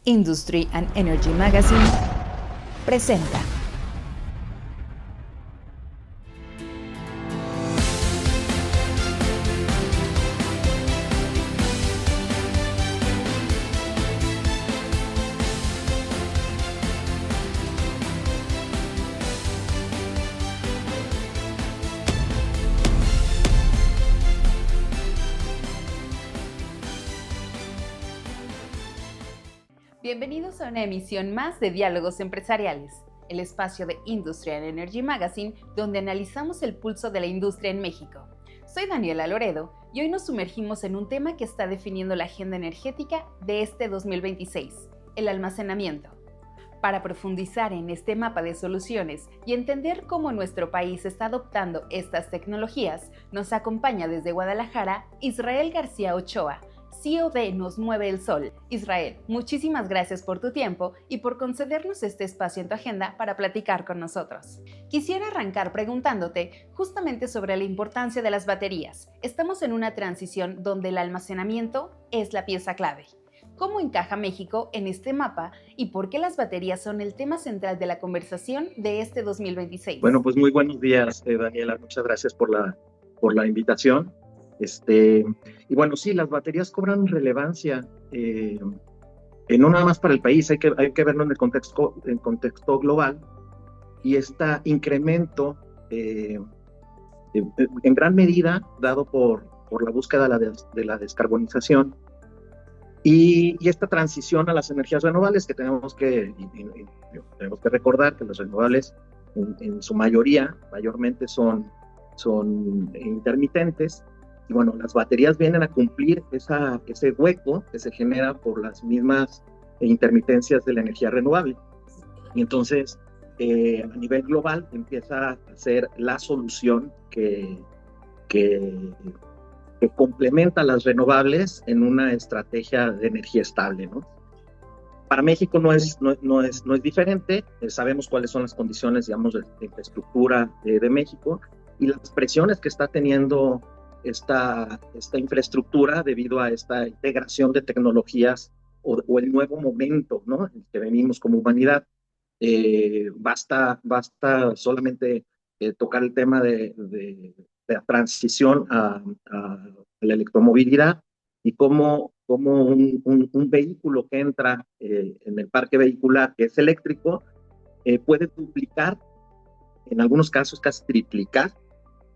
Industry and Energy Magazine presenta. Bienvenidos a una emisión más de Diálogos Empresariales, el espacio de Industry and Energy Magazine donde analizamos el pulso de la industria en México. Soy Daniela Loredo y hoy nos sumergimos en un tema que está definiendo la agenda energética de este 2026, el almacenamiento. Para profundizar en este mapa de soluciones y entender cómo nuestro país está adoptando estas tecnologías, nos acompaña desde Guadalajara Israel García Ochoa, CEO de Nos Mueve el Sol. Israel, muchísimas gracias por tu tiempo y por concedernos este espacio en tu agenda para platicar con nosotros. Quisiera arrancar preguntándote justamente sobre la importancia de las baterías. Estamos en una transición donde el almacenamiento es la pieza clave. ¿Cómo encaja México en este mapa y por qué las baterías son el tema central de la conversación de este 2026? Bueno, pues muy buenos días, Daniela. Muchas gracias por la invitación. Y bueno, sí, las baterías cobran relevancia, no nada más para el país, hay que verlo en contexto global, y este incremento, en gran medida, dado por la búsqueda de la descarbonización y esta transición a las energías renovables que tenemos que recordar que las renovables en su mayormente son intermitentes. Y bueno, las baterías vienen a cumplir ese hueco que se genera por las mismas intermitencias de la energía renovable. Y entonces, a nivel global, empieza a ser la solución que complementa las renovables en una estrategia de energía estable, ¿no? Para México no es diferente. Sabemos cuáles son las condiciones, digamos, de infraestructura de México y las presiones que está teniendo esta infraestructura debido a esta integración de tecnologías o el nuevo momento, ¿no?, en el que venimos como humanidad. Basta solamente tocar el tema de la transición a la electromovilidad y cómo un vehículo que entra en el parque vehicular que es eléctrico puede duplicar, en algunos casos casi triplicar,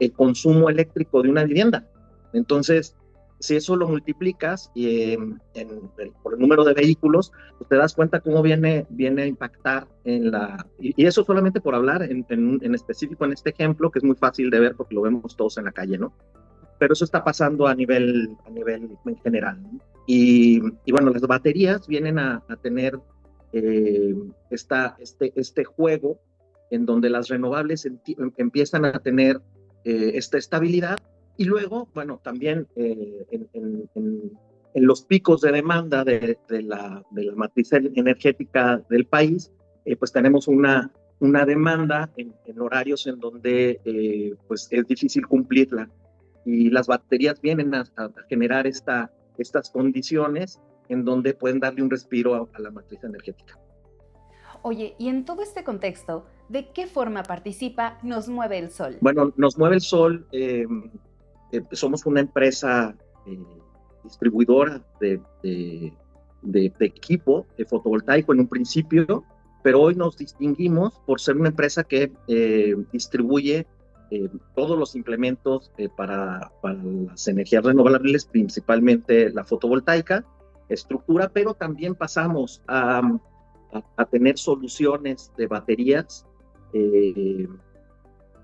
el consumo eléctrico de una vivienda. Entonces, si eso lo multiplicas por el número de vehículos, pues te das cuenta cómo viene a impactar y eso solamente por hablar en específico en este ejemplo, que es muy fácil de ver porque lo vemos todos en la calle, ¿no? Pero eso está pasando a nivel en general, ¿no? Y bueno, las baterías vienen a tener este juego en donde las renovables empiezan a tener esta estabilidad, y luego, bueno, también en los picos de demanda de la matriz energética del país, pues tenemos una demanda en horarios en donde pues es difícil cumplirla, y las baterías vienen a generar estas condiciones en donde pueden darle un respiro a la matriz energética. Oye, y en todo este contexto, ¿de qué forma participa Nos Mueve el Sol? Bueno, Nos Mueve el Sol, somos una empresa distribuidora de equipo fotovoltaico en un principio, pero hoy nos distinguimos por ser una empresa que distribuye todos los implementos para las energías renovables, principalmente la fotovoltaica, estructura, pero también pasamos a tener soluciones de baterías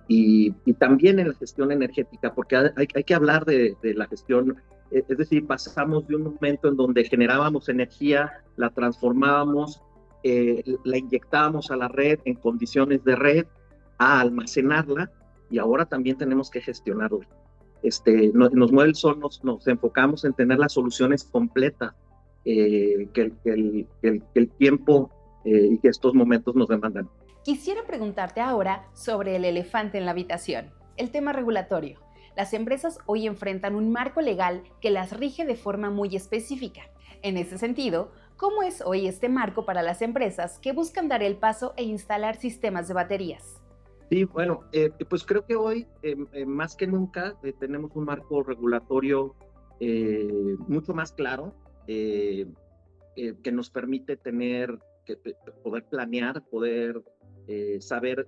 y también en la gestión energética, porque hay que hablar de la gestión, es decir, pasamos de un momento en donde generábamos energía, la transformábamos, la inyectábamos a la red en condiciones de red, a almacenarla, y ahora también tenemos que gestionarla. Nos Mueve el Sol, nos enfocamos en tener las soluciones completas que el tiempo y que estos momentos nos demandan. Quisiera preguntarte ahora sobre el elefante en la habitación, el tema regulatorio. Las empresas hoy enfrentan un marco legal que las rige de forma muy específica. En ese sentido, ¿Cómo es hoy este marco para las empresas que buscan dar el paso e instalar sistemas de baterías? Sí, bueno, pues creo que hoy, más que nunca, tenemos un marco regulatorio mucho más claro, que nos permite poder planear, poder saber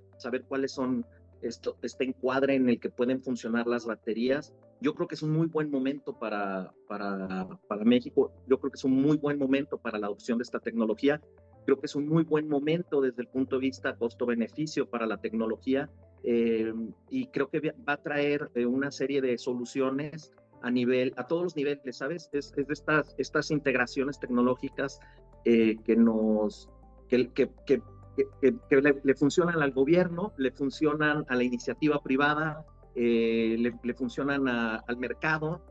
cuáles son este encuadre en el que pueden funcionar las baterías. Yo creo que es un muy buen momento para México. Yo creo que es un muy buen momento para la adopción de esta tecnología. Creo que es un muy buen momento desde el punto de vista costo-beneficio para la tecnología, y creo que va a traer una serie de soluciones a todos los niveles, ¿sabes? Es de estas integraciones tecnológicas que nos, que le funcionan al gobierno, le funcionan a la iniciativa privada, le funcionan al mercado,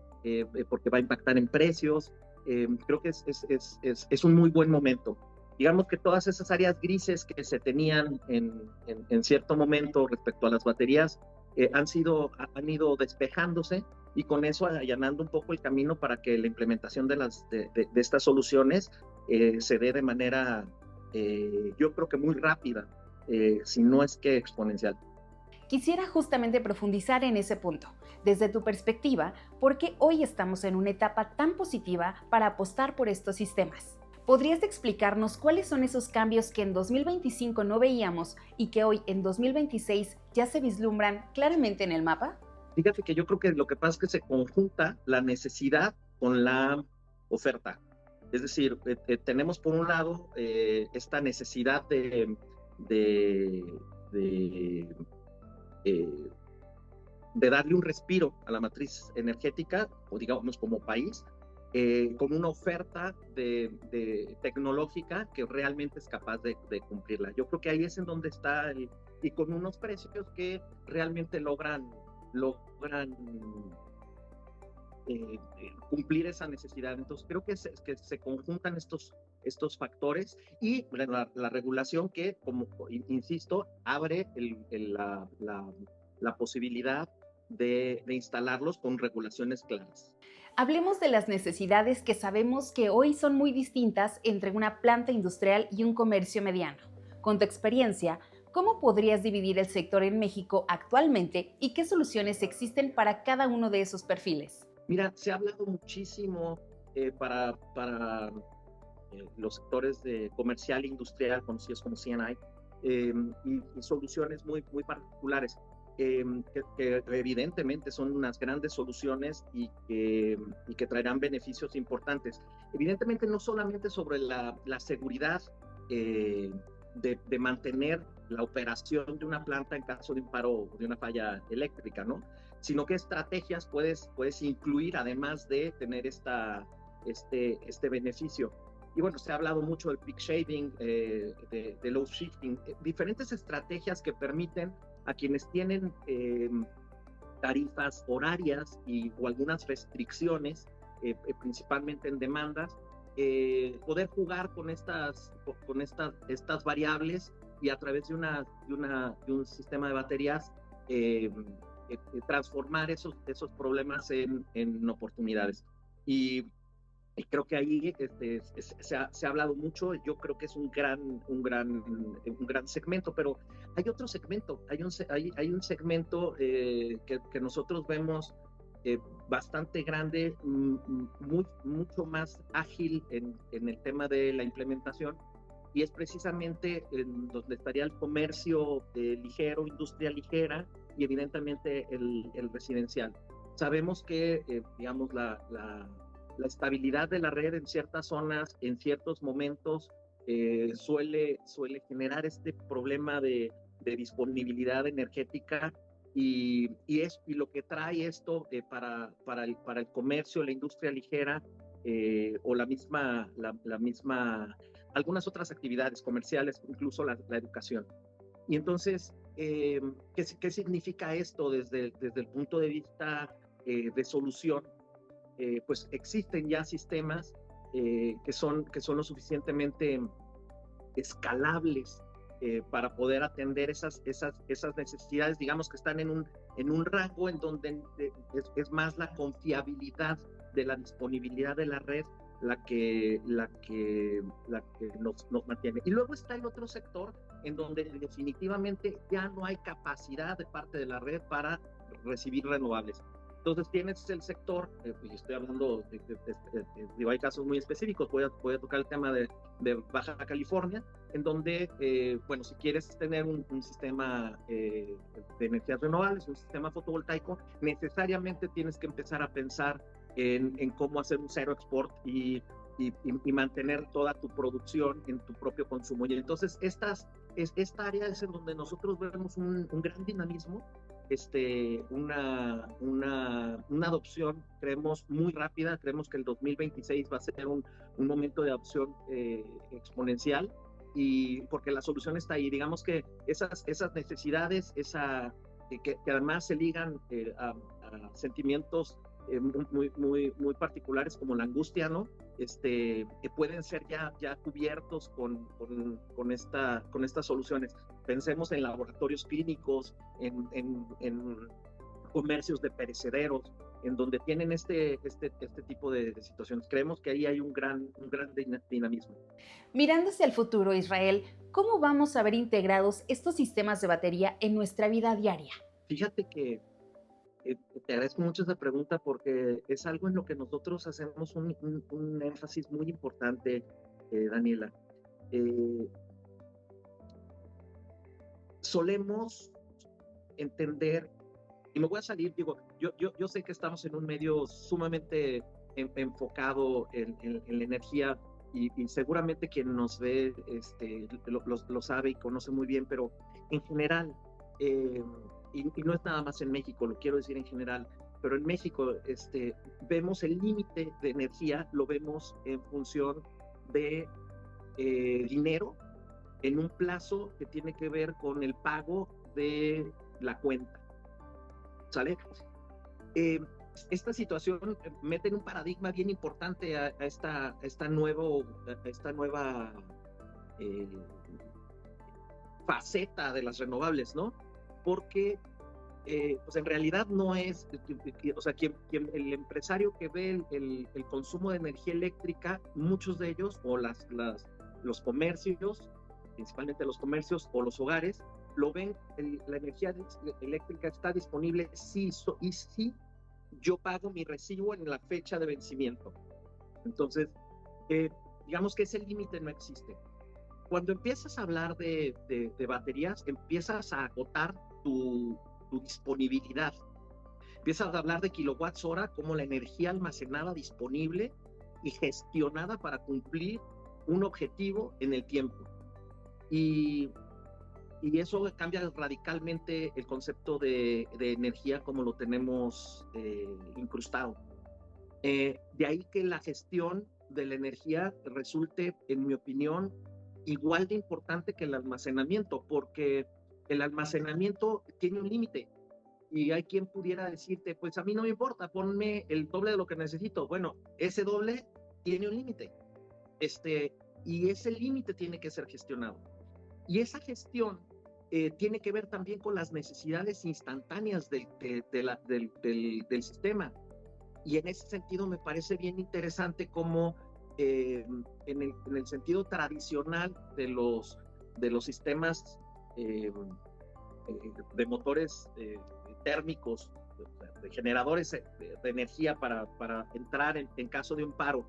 porque va a impactar en precios. Creo que es un muy buen momento. Digamos que todas esas áreas grises que se tenían en cierto momento respecto a las baterías han ido despejándose, y con eso allanando un poco el camino para que la implementación de estas soluciones se dé de manera, yo creo que muy rápida, si no es que exponencial. Quisiera justamente profundizar en ese punto. Desde tu perspectiva, ¿por qué hoy estamos en una etapa tan positiva para apostar por estos sistemas? ¿Podrías explicarnos cuáles son esos cambios que en 2025 no veíamos y que hoy en 2026 ya se vislumbran claramente en el mapa? Fíjate que yo creo que lo que pasa es que se conjunta la necesidad con la oferta. Es decir, tenemos por un lado esta necesidad de, de, eh, de darle un respiro a la matriz energética, o digamos como país, con una oferta tecnológica que realmente es capaz de cumplirla. Yo creo que ahí es en donde está, y con unos precios que realmente logran cumplir esa necesidad. Entonces creo que se conjuntan estos factores, y la regulación que, como insisto, abre la posibilidad de instalarlos con regulaciones claras. Hablemos de las necesidades que sabemos que hoy son muy distintas entre una planta industrial y un comercio mediano. Con tu experiencia, ¿cómo podrías dividir el sector en México actualmente y qué soluciones existen para cada uno de esos perfiles? Mira, se ha hablado muchísimo para los sectores de comercial e industrial, conocidos como C&I, y soluciones muy particulares, que evidentemente son unas grandes soluciones y que traerán beneficios importantes. Evidentemente no solamente sobre la seguridad de mantener la operación de una planta en caso de un paro o de una falla eléctrica, ¿no? Sino qué estrategias puedes incluir además de tener este beneficio. Y bueno, se ha hablado mucho del peak shaving, de load shifting, diferentes estrategias que permiten a quienes tienen tarifas horarias o algunas restricciones, principalmente en demandas, poder jugar con estas variables, y a través de un sistema de baterías transformar esos problemas en oportunidades. Y creo que ahí se ha hablado mucho. Yo creo que es un gran segmento, pero hay otro segmento, hay un segmento que nosotros vemos bastante grande, mucho más ágil en el tema de la implementación, y es precisamente en donde estaría el comercio ligero, industria ligera, y evidentemente el residencial. Sabemos que, digamos, la estabilidad de la red en ciertas zonas, en ciertos momentos, suele generar este problema de disponibilidad energética, y lo que trae esto para el comercio, la industria ligera, o la misma, algunas otras actividades comerciales, incluso la educación. Y entonces, ¿qué significa esto desde el punto de vista de solución? Pues existen ya sistemas que son lo suficientemente escalables para poder atender esas necesidades, digamos, que están en un rango en donde es más la confiabilidad de la disponibilidad de la red la que nos mantiene. Y luego está el otro sector en donde definitivamente ya no hay capacidad de parte de la red para recibir renovables. Entonces tienes el sector, y estoy hablando, digo, hay casos muy específicos, voy a tocar el tema de Baja California, en donde, bueno, si quieres tener un sistema de energías renovables, un sistema fotovoltaico, necesariamente tienes que empezar a pensar en cómo hacer un cero export y mantener toda tu producción en tu propio consumo. Y entonces esta área es en donde nosotros vemos un gran dinamismo, una adopción, creemos, muy rápida. Creemos que el 2026 va a ser un momento de adopción exponencial, y porque la solución está ahí. Digamos que esas necesidades, que además se ligan a sentimientos muy particulares, como la angustia, ¿no? Que pueden ser ya cubiertos con estas soluciones. Pensemos en laboratorios clínicos, en comercios de perecederos, en donde tienen este tipo de situaciones. Creemos que ahí hay un gran dinamismo. Mirando hacia el futuro, Israel, ¿cómo vamos a ver integrados estos sistemas de batería en nuestra vida diaria? Fíjate que te agradezco mucho esa pregunta, porque es algo en lo que nosotros hacemos un énfasis muy importante, Daniela. Solemos entender, y me voy a salir, digo, yo sé que estamos en un medio sumamente enfocado en la energía, y seguramente quien nos ve lo sabe y conoce muy bien, pero en general, y no es nada más en México, lo quiero decir en general, pero en México vemos el límite de energía, lo vemos en función de dinero en un plazo que tiene que ver con el pago de la cuenta, ¿sale? Esta situación mete en un paradigma bien importante a esta nueva faceta de las renovables, ¿no? Porque pues en realidad no es, o sea, el empresario que ve el consumo de energía eléctrica, muchos de ellos, o los comercios, principalmente los comercios o los hogares, lo ven, la energía eléctrica está disponible si yo pago mi recibo en la fecha de vencimiento. Entonces, digamos que ese límite no existe. Cuando empiezas a hablar de baterías, empiezas a agotar tu disponibilidad. Empiezas a hablar de kilowatts hora como la energía almacenada, disponible y gestionada para cumplir un objetivo en el tiempo. Y eso cambia radicalmente el concepto de energía como lo tenemos incrustado. De ahí que la gestión de la energía resulte, en mi opinión, igual de importante que el almacenamiento, porque el almacenamiento tiene un límite, y hay quien pudiera decirte, pues a mí no me importa, ponme el doble de lo que necesito. Bueno, ese doble tiene un límite, y ese límite tiene que ser gestionado. Y esa gestión tiene que ver también con las necesidades instantáneas del sistema. Y en ese sentido me parece bien interesante cómo en el sentido tradicional de los sistemas de motores térmicos, de generadores de energía para entrar en caso de un paro,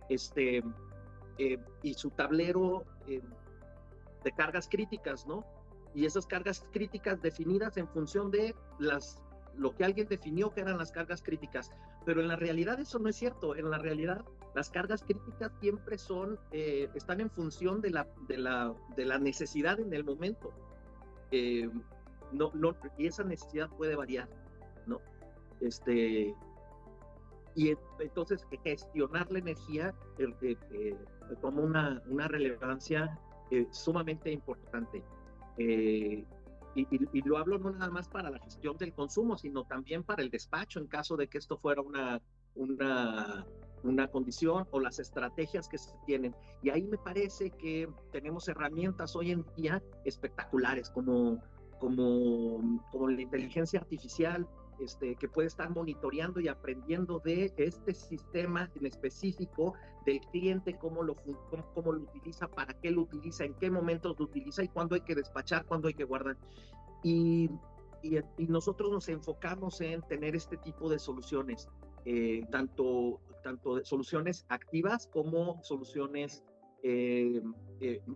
y su tablero de cargas críticas, ¿no? Y esas cargas críticas definidas en función de lo que alguien definió que eran las cargas críticas. Pero en la realidad eso no es cierto. En la realidad las cargas críticas siempre están en función de la necesidad en el momento. Y esa necesidad puede variar, ¿no? Y entonces gestionar la energía toma una relevancia sumamente importante. Y lo hablo no nada más para la gestión del consumo, sino también para el despacho, en caso de que esto fuera una condición, o las estrategias que se tienen. Y ahí me parece que tenemos herramientas hoy en día espectaculares, como la inteligencia artificial, que puede estar monitoreando y aprendiendo de este sistema en específico del cliente, cómo lo utiliza, para qué lo utiliza, en qué momentos lo utiliza y cuándo hay que despachar, cuándo hay que guardar. Y nosotros nos enfocamos en tener este tipo de soluciones, tanto de soluciones activas como soluciones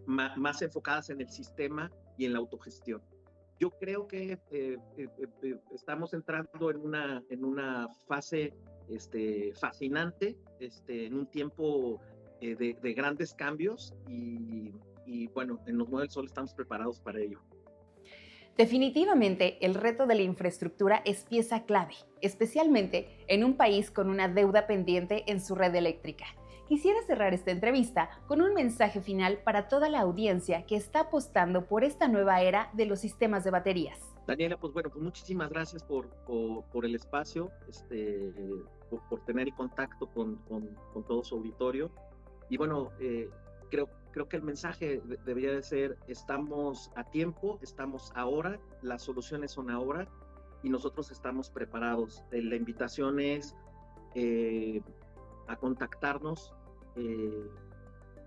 más enfocadas en el sistema y en la autogestión. Yo creo que estamos entrando en una fase fascinante, en un tiempo de grandes cambios y bueno, en los Mueve el Sol estamos preparados para ello. Definitivamente, el reto de la infraestructura es pieza clave, especialmente en un país con una deuda pendiente en su red eléctrica. Quisiera cerrar esta entrevista con un mensaje final para toda la audiencia que está apostando por esta nueva era de los sistemas de baterías. Daniela, pues bueno, pues muchísimas gracias por el espacio, por tener el contacto con todo su auditorio. Y bueno, creo que el mensaje debería de ser: estamos a tiempo, estamos ahora, las soluciones son ahora y nosotros estamos preparados. La invitación es a contactarnos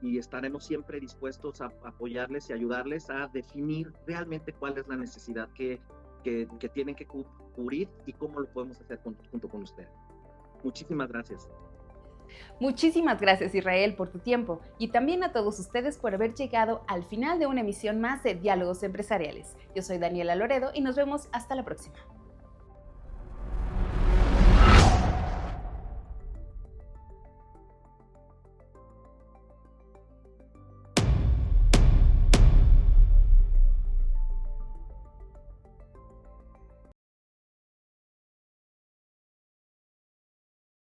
y estaremos siempre dispuestos a apoyarles y ayudarles a definir realmente cuál es la necesidad que tienen que cubrir y cómo lo podemos hacer junto con ustedes. Muchísimas gracias. Muchísimas gracias, Israel, por tu tiempo y también a todos ustedes por haber llegado al final de una emisión más de Diálogos Empresariales. Yo soy Daniela Loredo y nos vemos hasta la próxima.